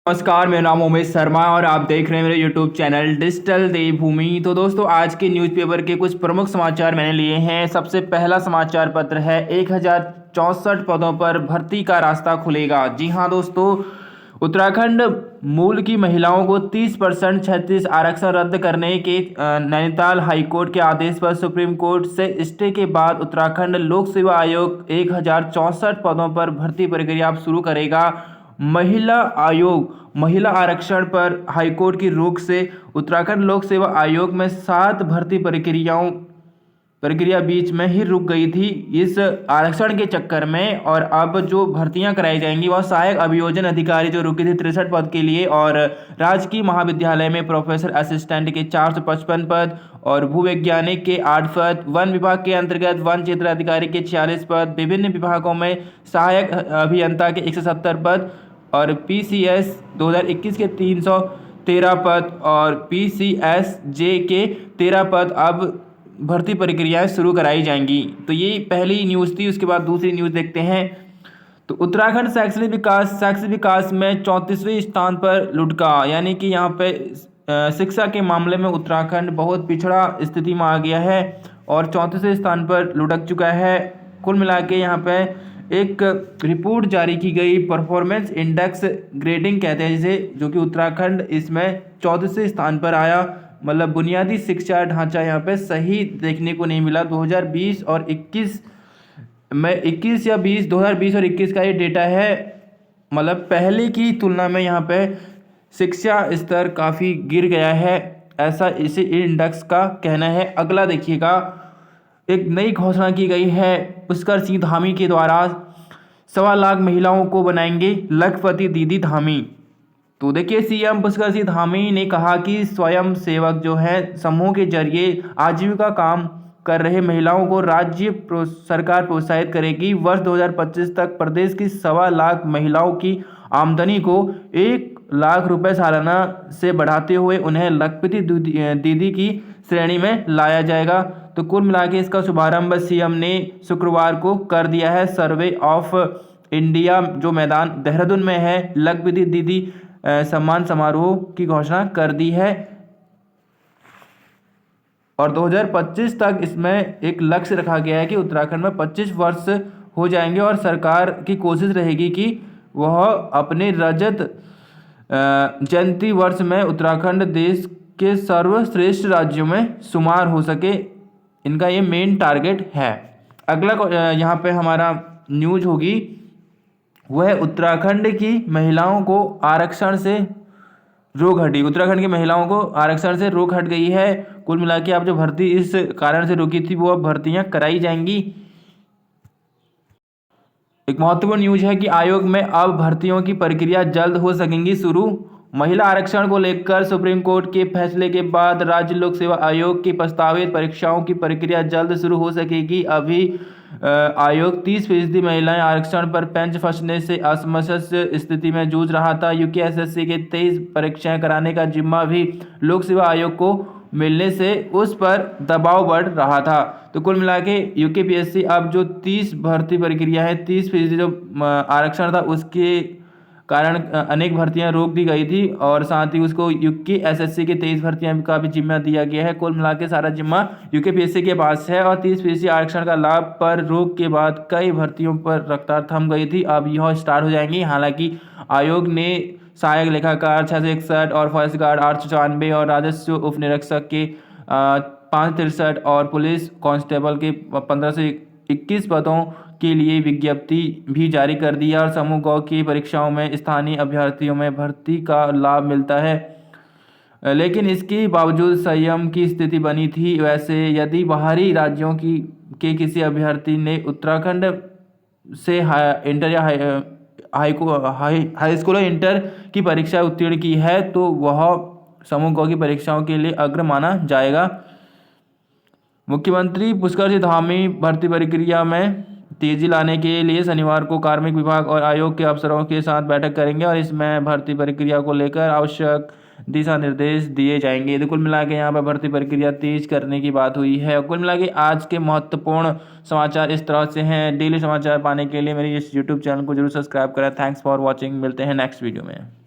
नमस्कार, मेरा नाम उमेश शर्मा और आप देख रहे हैं मेरे YouTube चैनल डिजिटल देवभूमि। तो दोस्तों, आज के न्यूज़पेपर के कुछ प्रमुख समाचार मैंने लिए हैं। सबसे पहला समाचार पत्र है 1064 पदों पर भर्ती का रास्ता खुलेगा। जी हां दोस्तों, उत्तराखंड मूल की महिलाओं को 30% क्षैतिज आरक्षण रद्द करने के नैनीताल हाईकोर्ट के आदेश पर सुप्रीम कोर्ट से स्टे के बाद उत्तराखंड लोक सेवा आयोग 1064 पदों पर भर्ती प्रक्रिया अब शुरू करेगा। महिला आयोग महिला आरक्षण पर हाईकोर्ट की रोक से उत्तराखंड लोक सेवा आयोग में 7 भर्ती प्रक्रिया बीच में ही रुक गई थी इस आरक्षण के चक्कर में। और अब जो भर्तियां कराई जाएंगी वह सहायक अभियोजन अधिकारी जो रुकी थी 63 पद के लिए, और राजकीय महाविद्यालय में प्रोफेसर असिस्टेंट के 455 पद, और भूवैज्ञानिक के 8 पद, वन विभाग के अंतर्गत वन क्षेत्र अधिकारी के 46 पद, विभिन्न विभागों में सहायक अभियंता के 170 पद, और पीसीएस 2021 के 313 पद और पीसीएस जे के 13 पद अब भर्ती प्रक्रियाएं शुरू कराई जाएंगी। तो ये पहली न्यूज़ थी। उसके बाद दूसरी न्यूज़ देखते हैं। तो उत्तराखंड शैक्षणिक विकास में 34वें स्थान पर लुढ़का, यानी कि यहाँ पे शिक्षा के मामले में उत्तराखंड बहुत पिछड़ा स्थिति में आ गया है और 34वें स्थान पर लुढ़क चुका है। कुल मिला के यहाँ पे एक रिपोर्ट जारी की गई, परफॉर्मेंस इंडेक्स ग्रेडिंग कहते हैं जिसे, जो कि उत्तराखंड इसमें 14वें स्थान पर आया। मतलब बुनियादी शिक्षा ढांचा यहाँ पे सही देखने को नहीं मिला। 2020 और 21 में 2020 और 21 का ये डेटा है। मतलब पहले की तुलना में यहाँ पे शिक्षा स्तर काफ़ी गिर गया है, ऐसा इसी इंडेक्स का कहना है। अगला देखिएगा, एक नई घोषणा की गई है। पुष्कर सिंह धामी के द्वारा 1.25 लाख महिलाओं को बनाएंगे लखपति दीदी धामी। तो देखिए, सीएम पुष्कर सिंह धामी ने कहा कि स्वयं सेवक जो है समूह के जरिए आजीविका काम कर रहे महिलाओं को राज्य सरकार प्रोत्साहित करेगी। वर्ष 2025 तक प्रदेश की 1.25 लाख महिलाओं की आमदनी को 1 लाख रुपए सालाना से बढ़ाते हुए उन्हें लखपति दीदी की श्रेणी में लाया जाएगा। तो कुल मिला के इसका शुभारंभ सीएम ने शुक्रवार को कर दिया है। सर्वे ऑफ इंडिया जो मैदान देहरादून में है, लखपति दीदी सम्मान समारोह की घोषणा कर दी है और 2025 तक इसमें एक लक्ष्य रखा गया है कि उत्तराखंड में 25 वर्ष हो जाएंगे और सरकार की कोशिश रहेगी कि वह अपने रजत जयंती वर्ष में उत्तराखंड देश के सर्वश्रेष्ठ राज्यों में शुमार हो सके। इनका ये मेन टारगेट है। अगला यहाँ पे हमारा न्यूज होगी वह उत्तराखंड की महिलाओं को आरक्षण से रोक हटी। उत्तराखंड की महिलाओं को आरक्षण से रोक हट गई है। कुल मिला के अब जो भर्ती इस कारण से रुकी थी वो अब भर्तियां कराई जाएंगी। एक महत्वपूर्ण न्यूज है कि आयोग में अब भर्तियों की प्रक्रिया जल्द हो सकेंगी शुरू। महिला आरक्षण को लेकर सुप्रीम कोर्ट के फैसले के बाद राज्य लोक सेवा आयोग की प्रस्तावित परीक्षाओं की प्रक्रिया जल्द शुरू हो सकेगी। अभी आयोग 30% महिलाएं आरक्षण पर बेंच फंसने से असमंजस स्थिति में जूझ रहा था। यूकेएसएससी के 23 परीक्षाएं कराने का जिम्मा भी लोक सेवा आयोग को मिलने से उस पर दबाव बढ़ रहा था। तो कुल मिला के यूकेपीएससी अब जो 30 भर्ती प्रक्रिया है, 30% जो आरक्षण था उसके कारण अनेक भर्तियां रोक दी गई थी और साथ ही उसको यूकेएसएससी के 23 भर्तियां का भी जिम्मा दिया गया है। कुल मिला के सारा जिम्मा यूकेपीएससी के पास है और 30% आरक्षण का लाभ पर रोक के बाद कई भर्तियों पर रफ्तार थम गई थी। अब यह स्टार्ट हो जाएंगी। हालांकि आयोग ने सहायक लेखाकार 661 और फॉरेस्ट गार्ड 894 और राजस्व उप निरीक्षक के 563 और पुलिस कांस्टेबल के 1521 पदों के लिए विज्ञप्ति भी जारी कर दिया और समूह ग की परीक्षाओं में स्थानीय अभ्यर्थियों में भर्ती का लाभ मिलता है। लेकिन इसके बावजूद संयम की स्थिति बनी थी। वैसे यदि बाहरी राज्यों के किसी अभ्यर्थी ने उत्तराखंड से इंटर या हाई स्कूल और इंटर की परीक्षा उत्तीर्ण की है तो वह समूह ग की परीक्षाओं के लिए अग्र माना जाएगा। मुख्यमंत्री पुष्कर सिंह धामी भर्ती प्रक्रिया में तेजी लाने के लिए शनिवार को कार्मिक विभाग और आयोग के अफसरों के साथ बैठक करेंगे और इसमें भर्ती प्रक्रिया को लेकर आवश्यक दिशा निर्देश दिए जाएंगे। तो कुल मिला के यहाँ पर भर्ती प्रक्रिया तेज करने की बात हुई है। कुल मिला के आज के महत्वपूर्ण समाचार इस तरह से हैं। डेली समाचार पाने के लिए मेरे इस यूट्यूब चैनल को जरूर सब्सक्राइब करें। Thanks for watching. मिलते हैं नेक्स्ट वीडियो में।